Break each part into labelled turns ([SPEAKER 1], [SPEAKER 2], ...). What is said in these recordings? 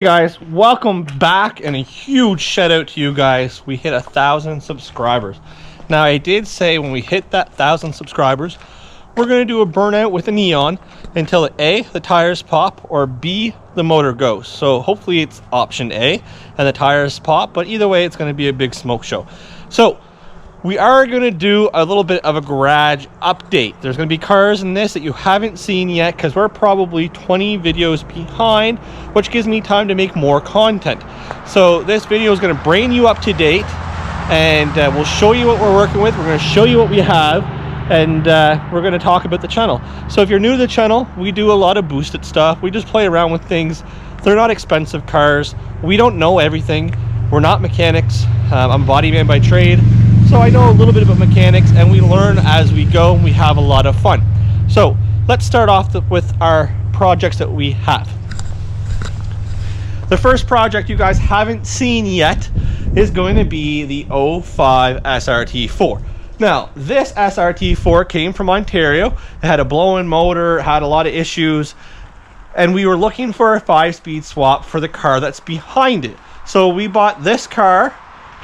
[SPEAKER 1] Hey guys, welcome back, and a huge shout out to you guys. We hit 1,000 subscribers. Now, I did say when we hit that 1,000 subscribers, we're going to do a burnout with a neon until A, the tires pop, or B, the motor goes. So hopefully it's option A and the tires pop, but either way it's going to be a big smoke show. So we are going to do a little bit of a garage update. There's going to be cars in this that you haven't seen yet because we're probably 20 videos behind, which gives me time to make more content. So this video is going to bring you up to date, and we'll show you what we're working with. We're going to show you what we have, and we're going to talk about the channel. So if you're new to the channel, we do a lot of boosted stuff. We just play around with things. They're not expensive cars. We don't know everything. We're not mechanics. I'm a body man by trade. So I know a little bit about mechanics, and we learn as we go, and we have a lot of fun. So let's start off with our projects that we have. The first project you guys haven't seen yet is going to be the 05 SRT4. Now, this SRT4 came from Ontario. It had a blow-in motor, had a lot of issues, and we were looking for a 5-speed swap for the car that's behind it. So we bought this car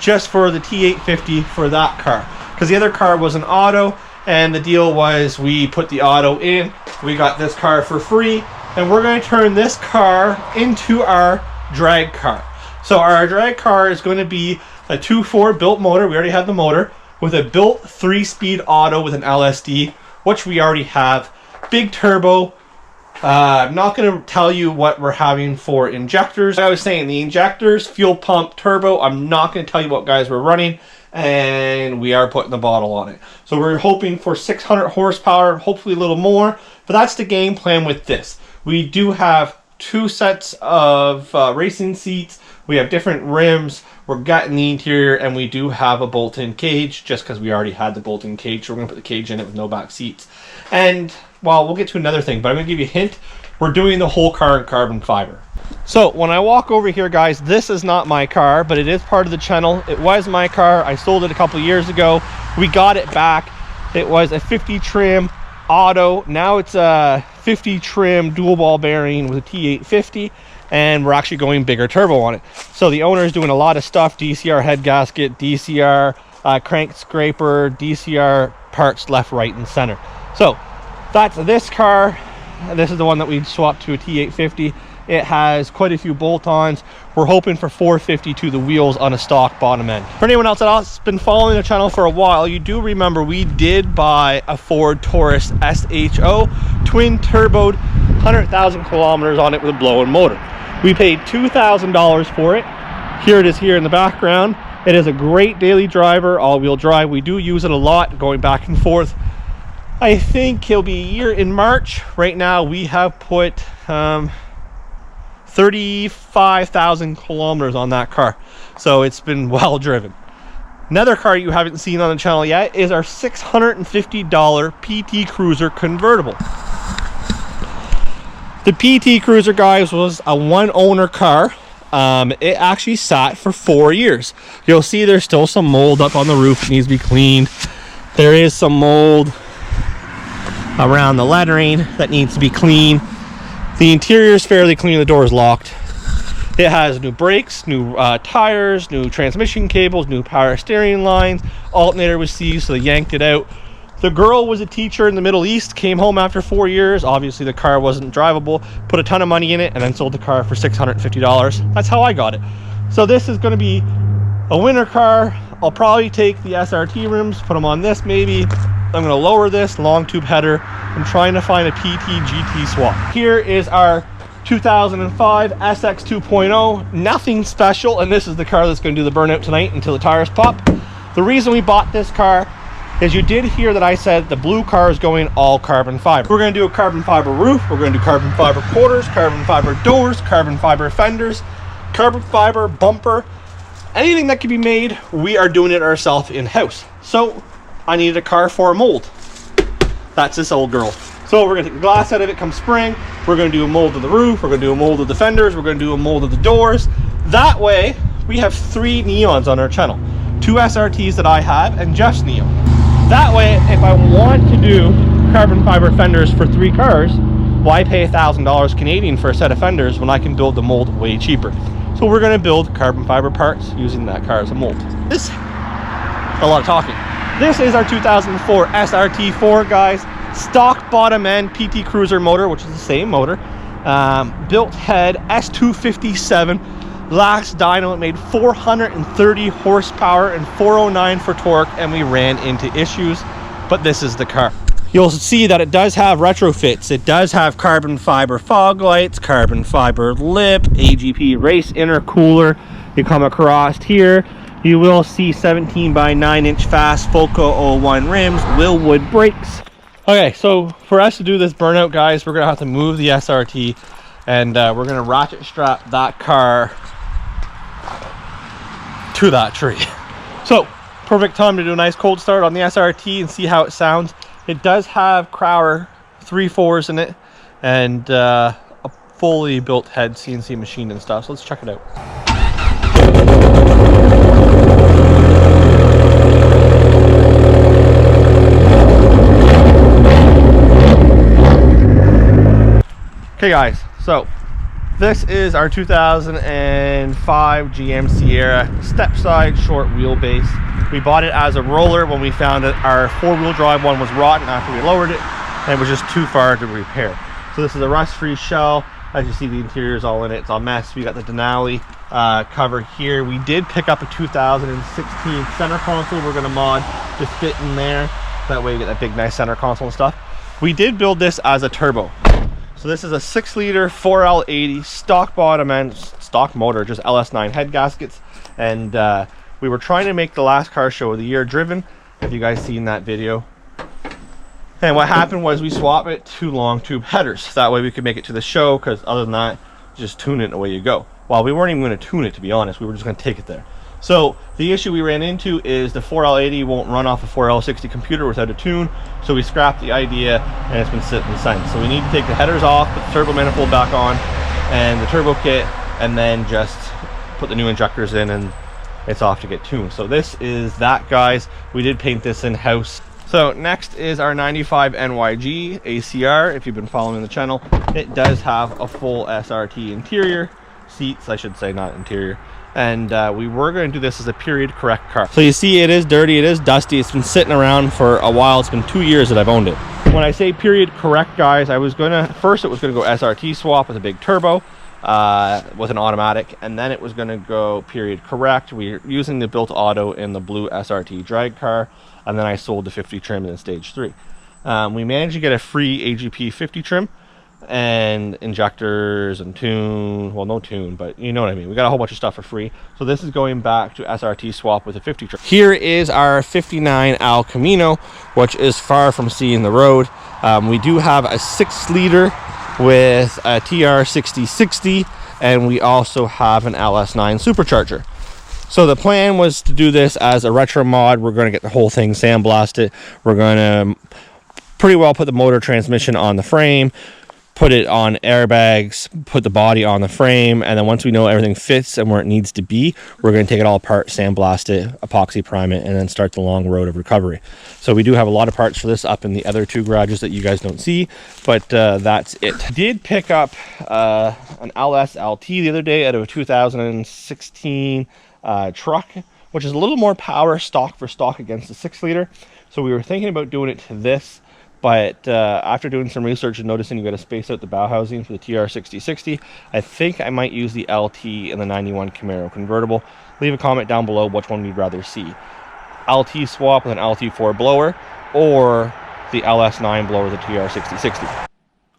[SPEAKER 1] just for the T850 for that car, because the other car was an auto, and the deal was we put the auto in, we got this car for free, and we're going to turn this car into our drag car. So our drag car is going to be a 2.4 built motor. We already have the motor with a built 3-speed auto with an LSD, which we already have. Big turbo. I'm not going to tell you what we're having for injectors. I was saying the injectors, fuel pump, turbo, I'm not going to tell you what guys we're running, and we are putting the bottle on it. So we're hoping for 600 horsepower, hopefully a little more, but that's the game plan with this. We do have 2 sets of racing seats. We have different rims. We're gutting the interior, and we do have a bolt-in cage just because we already had the bolt-in cage. So we're going to put the cage in it with no back seats. And, well, we'll get to another thing, but I'm going to give you a hint. We're doing the whole car in carbon fiber. So when I walk over here, guys, this is not my car, but it is part of the channel. It was my car. I sold it a couple years ago. We got it back. It was a 50 trim auto. Now it's a 50 trim dual ball bearing with a T850, and we're actually going bigger turbo on it. So the owner is doing a lot of stuff: DCR head gasket, DCR crank scraper, DCR parts left, right, and center. So that's this car. This is the one that we swapped to a T850. It has quite a few bolt-ons. We're hoping for 450 to the wheels on a stock bottom end. For anyone else that's been following the channel for a while, you do remember we did buy a Ford Taurus SHO, twin turboed, 100,000 kilometers on it with a blow-in motor. We paid $2,000 for it. Here it is here in the background. It is a great daily driver, all-wheel drive. We do use it a lot, going back and forth. I think he'll be a year in March. Right now we have put 35,000 kilometers on that car, so it's been well driven. Another car you haven't seen on the channel yet is our $650 PT Cruiser convertible. The PT Cruiser, guys, was a one-owner car. It actually sat for 4 years. You'll see there's still some mold up on the roof. It needs to be cleaned. There is some mold around the lettering that needs to be cleaned. The interior is fairly clean. The door is locked. It has new brakes, new tires, new transmission cables, new power steering lines. Alternator was seized, so they yanked it out. The girl was a teacher in the Middle East, came home after 4 years. Obviously the car wasn't drivable, put a ton of money in it, and then sold the car for $650. That's how I got it. So this is going to be a winter car. I'll probably take the SRT rims, put them on this maybe. I'm going to lower this long tube header. I'm trying to find a PT GT swap. Here is our 2005 SX 2.0. Nothing special, and this is the car that's going to do the burnout tonight until the tires pop. The reason we bought this car is you did hear that I said the blue car is going all carbon fiber. We're going to do a carbon fiber roof. We're going to do carbon fiber quarters, carbon fiber doors, carbon fiber fenders, carbon fiber bumper. Anything that can be made, we are doing it ourselves in-house. So I needed a car for a mold. That's this old girl. So we're going to take the glass out of it come spring. We're going to do a mold of the roof. We're going to do a mold of the fenders. We're going to do a mold of the doors. That way, we have 3 neons on our channel. 2 SRTs that I have and just neon. That way, if I want to do carbon fiber fenders for 3 cars, why pay $1,000 Canadian for a set of fenders when I can build the mold way cheaper? So we're going to build carbon fiber parts using that car as a mold. This, a lot of talking. This is our 2004 SRT4, guys. Stock bottom end PT Cruiser motor, which is the same motor. Built head S257. Last dyno, it made 430 horsepower and 409 for torque, and we ran into issues, but this is the car. You'll see that it does have retrofits. It does have carbon fiber fog lights, carbon fiber lip, AGP race intercooler. You come across here, you will see 17 by 9 inch fast Foco 01 rims, Willwood brakes. Okay, so for us to do this burnout, guys, we're gonna have to move the SRT, and we're gonna ratchet strap that car to that tree. So perfect time to do a nice cold start on the SRT and see how it sounds. It does have Crowder 3.4s in it, and a fully built head CNC machine and stuff. So let's check it out. Okay guys, so this is our 2005 GM Sierra stepside short wheelbase. We bought it as a roller when we found that our four-wheel drive one was rotten after we lowered it, and it was just too far to repair. So this is a rust-free shell. As you see, the interior is all in it. It's all messed. We got the Denali cover here. We did pick up a 2016 center console we're going to mod to fit in there. That way you get that big nice center console and stuff. We did build this as a turbo. So this is a 6-liter 4L80 stock bottom end, stock motor, just LS9 head gaskets. And we were trying to make the last car show of the year driven, if you guys seen that video. And what happened was we swapped it to long tube headers. That way we could make it to the show, because other than that, just tune it and away you go. Well, we weren't even going to tune it, to be honest. We were just going to take it there. So the issue we ran into is the 4L80 won't run off a 4L60 computer without a tune. So we scrapped the idea, and it's been sitting since. So we need to take the headers off, put the turbo manifold back on, and the turbo kit, and then just put the new injectors in, and it's off to get tuned. So this is that, guys. We did paint this in-house. So next is our 95 NYG ACR. If you've been following the channel, it does have a full SRT interior, seats I should say, not interior. And we were going to do this as a period correct car. So you see it is dirty, it is dusty, it's been sitting around for a while. It's been 2 years that I've owned it. When I say period correct, guys, I was gonna, first it was gonna go SRT swap with a big turbo with an automatic, and then it was gonna go period correct. We're using the built auto in the blue SRT drag car, and then I sold the 50 trim in stage 3. We managed to get a free AGP 50 trim and injectors and tune, well, no tune, but you know what I mean. We got a whole bunch of stuff for free. So this is going back to SRT swap with a 50 trim. Here is our 59 Al Camino, which is far from seeing the road. We do have a 6-liter with a TR6060, and we also have an LS9 supercharger. So the plan was to do this as a retro mod. We're going to get the whole thing sandblasted. We're going to pretty well put the motor transmission on the frame, put it on airbags, put the body on the frame, and then once we know everything fits and where it needs to be, we're going to take it all apart, sandblast it, epoxy prime it, and then start the long road of recovery. So we do have a lot of parts for this up in the other 2 garages that you guys don't see, but that's it. Did pick up an LS LT the other day out of a 2016 truck, which is a little more power stock for stock against the 6-liter. So we were thinking about doing it to this, but after doing some research and noticing you got to space out the bow housing for the TR6060, I think I might use the LT in the 91 Camaro convertible. Leave a comment down below which one you'd rather see. LT swap with an LT4 blower, or the LS9 blower with a TR6060.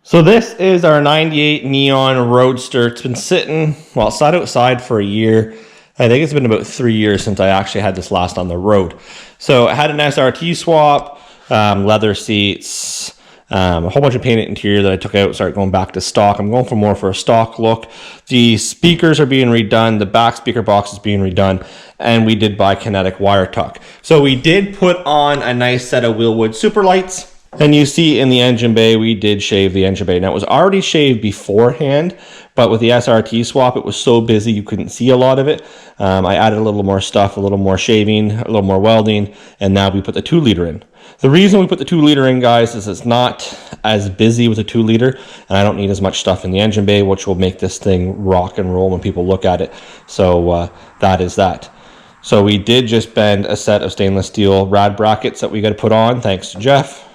[SPEAKER 1] So this is our 98 Neon Roadster. It's been sitting, well, sat outside for a year. I think it's been about 3 years since I actually had this last on the road. So I had an SRT swap, leather seats, a whole bunch of painted interior that I took out, started going back to stock. I'm going for more for a stock look. The speakers are being redone, the back speaker box is being redone, and we did buy kinetic wire tuck. So we did put on a nice set of Willwood super lights. And you see in the engine bay, we did shave the engine bay. Now, it was already shaved beforehand, but with the SRT swap, it was so busy you couldn't see a lot of it. I added a little more stuff, a little more shaving, a little more welding, and now we put the 2-liter in. The reason we put the 2-liter in, guys, is it's not as busy with a 2-liter, and I don't need as much stuff in the engine bay, which will make this thing rock and roll when people look at it. So that is that. So we did just bend a set of stainless steel rad brackets that we got to put on, thanks to Jeff.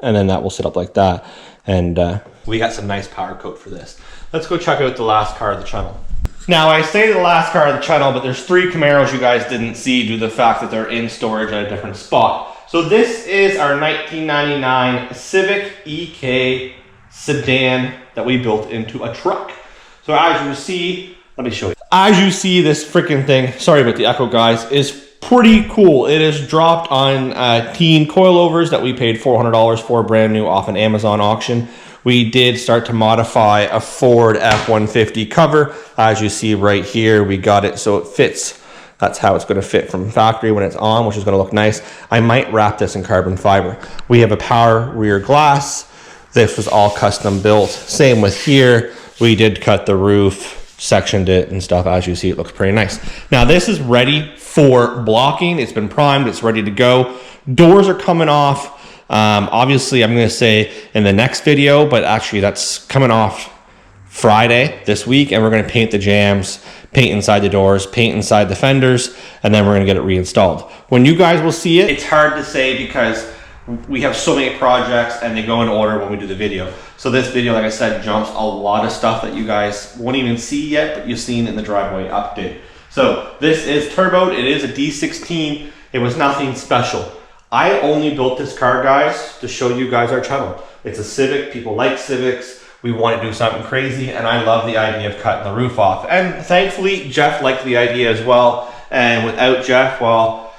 [SPEAKER 1] And then that will sit up like that. And we got some nice power coat for this. Let's go check out the last car of the channel. Now, I say the last car of the channel, but there's 3 Camaros you guys didn't see due to the fact that they're in storage at a different spot. So this is our 1999 Civic EK sedan that we built into a truck. So as you see, let me show you. As you see, this freaking thing, sorry about the echo, guys, is pretty cool. It is dropped on teen coilovers that we paid $400 for brand new off an Amazon auction. We did start to modify a Ford F-150 cover. As you see right here, we got it so it fits. That's how it's going to fit from factory when it's on, which is going to look nice. I might wrap this in carbon fiber. We have a power rear glass. This was all custom built. Same with here. We did cut the roof, sectioned it and stuff. As you see, it looks pretty nice. Now this is ready for blocking. It's been primed, it's ready to go. Doors are coming off. Obviously, I'm going to say in the next video, but actually that's coming off Friday this week, and we're going to paint the jams, paint inside the doors, paint inside the fenders, and then we're going to get it reinstalled. When you guys will see it, it's hard to say because we have so many projects and they go in order when we do the video. So this video, like I said, jumps a lot of stuff that you guys won't even see yet, but you've seen in the driveway update. So this is turboed. It is a D16. It was nothing special. I only built this car, guys, to show you guys our channel. It's a Civic. People like Civics. We want to do something crazy, and I love the idea of cutting the roof off. And thankfully, Jeff liked the idea as well. And without Jeff, well,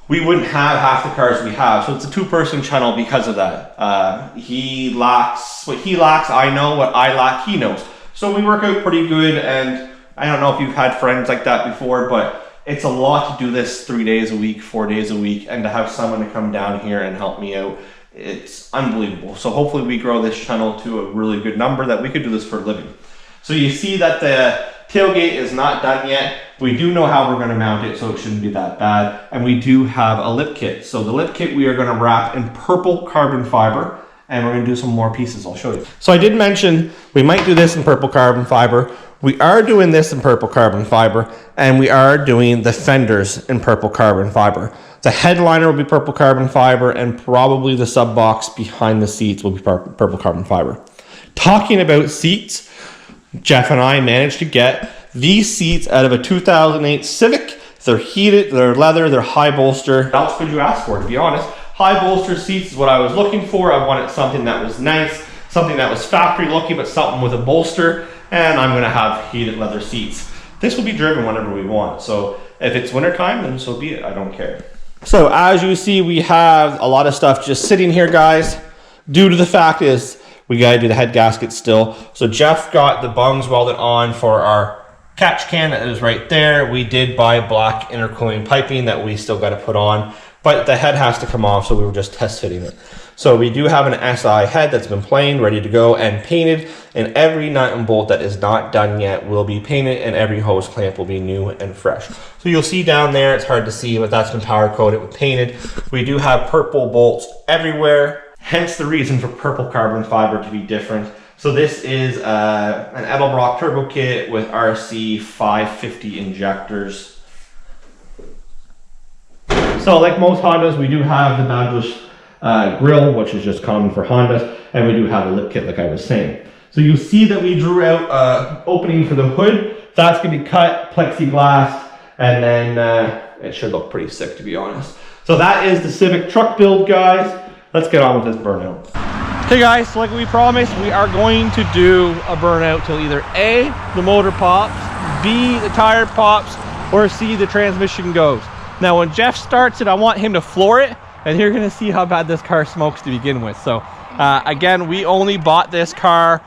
[SPEAKER 1] we wouldn't have half the cars we have. So it's a 2-person channel because of that. He lacks what he lacks. I know what I lack, he knows. So we work out pretty good. And I don't know if you've had friends like that before, but it's a lot to do this 3 days a week, 4 days a week. And to have someone to come down here and help me out, it's unbelievable. So hopefully we grow this channel to a really good number that we could do this for a living. So you see that the tailgate is not done yet. We do know how we're going to mount it, so it shouldn't be that bad. And we do have a lip kit. So the lip kit we are going to wrap in purple carbon fiber, and we're going to do some more pieces. I'll show you. So I did mention we might do this in purple carbon fiber. We are doing this in purple carbon fiber, and we are doing the fenders in purple carbon fiber. The headliner will be purple carbon fiber, and probably the sub box behind the seats will be purple carbon fiber. Talking about seats, Jeff and I managed to get these seats out of a 2008 Civic. They're heated, they're leather, they're high bolster. What else could you ask for, to be honest? High bolster seats is what I was looking for. I wanted something that was nice, something that was factory looking, but something with a bolster. And I'm gonna have heated leather seats. This will be driven whenever we want. So if it's wintertime, then so be it, I don't care. So as you see, we have a lot of stuff just sitting here, guys. Due to the fact is, we gotta do the head gasket still. So Jeff got the bungs welded on for our catch can that is right there. We did buy black intercooling piping that we still gotta put on, but the head has to come off, so we were just test fitting it. So we do have an SI head that's been planed, ready to go and painted, and every nut and bolt that is not done yet will be painted, and every hose clamp will be new and fresh. So you'll see down there, it's hard to see, but that's been powder coated with painted. We do have purple bolts everywhere, hence the reason for purple carbon fiber to be different. So this is an Edelbrock turbo kit with RC 550 injectors. So like most Hondas, we do have the badgeless grill, which is just common for Hondas, and we do have a lip kit like I was saying. So you see that we drew out opening for the hood. That's going to be cut, plexiglass, and then it should look pretty sick, to be honest. So that is the Civic truck build, guys. Let's get on with this burnout. Okay guys, so like we promised, we are going to do a burnout till either A, the motor pops, B, the tire pops, or C, the transmission goes. Now when Jeff starts it, I want him to floor it, and you're gonna see how bad this car smokes to begin with. So again, we only bought this car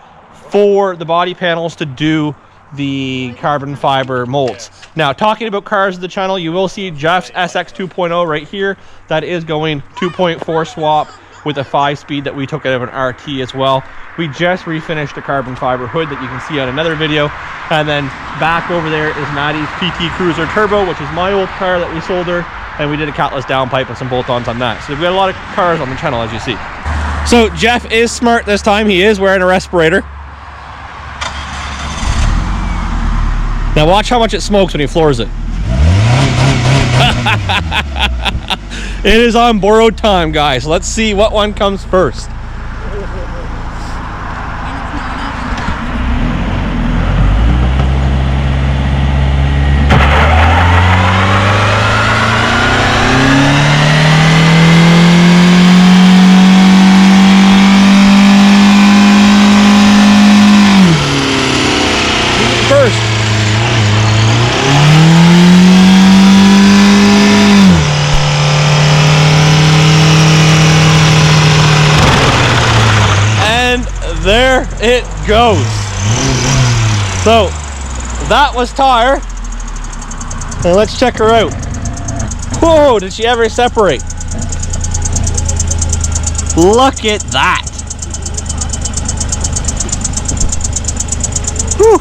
[SPEAKER 1] for the body panels to do the carbon fiber molds. Now talking about cars of the channel, you will see Jeff's SX 2.0 right here. That is going 2.4 swap. with a 5-speed that we took out of an RT as well. We just refinished the carbon fiber hood that you can see on another video. And then back over there is Maddie's PT Cruiser Turbo, which is my old car that we sold her. And we did a catless downpipe and some bolt-ons on that. So we've got a lot of cars on the channel, as you see. So Jeff is smart this time. He is wearing a respirator. Now watch how much it smokes when he floors it. It is on borrowed time, guys. Let's see what one comes first. There it goes. So that was Tyre, and let's check her out. Whoa, did she ever separate? Look at that. Whew.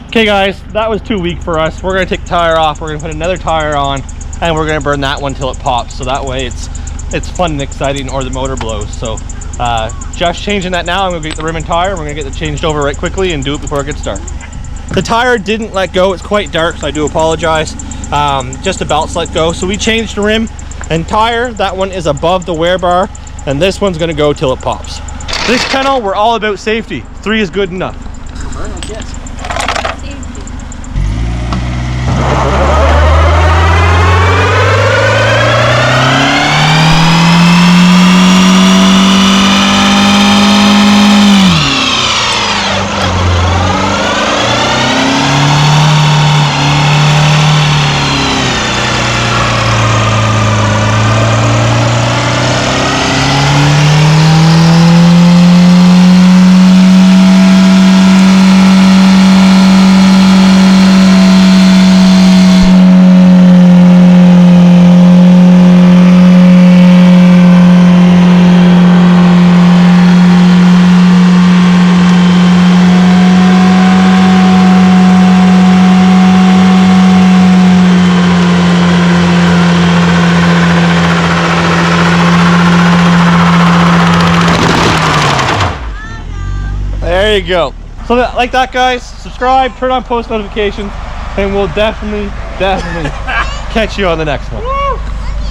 [SPEAKER 1] Okay guys, that was too weak for us. We're gonna take the tire off, we're gonna put another tire on, and we're gonna burn that one till it pops, so that way it's fun and exciting, or the motor blows. So just changing that now. I'm gonna get the rim and tire. We're gonna get it changed over right quickly and do it before it gets dark. The tire didn't let go. It's quite dark, so I do apologize. Just the belts let go. So we changed the rim and tire. That one is above the wear bar, and this one's gonna go till it pops. This kennel, we're all about safety. 3 is good enough. Yes. There you go. So like that, guys, subscribe, turn on post notifications, and we'll definitely catch you on the next one. Woo!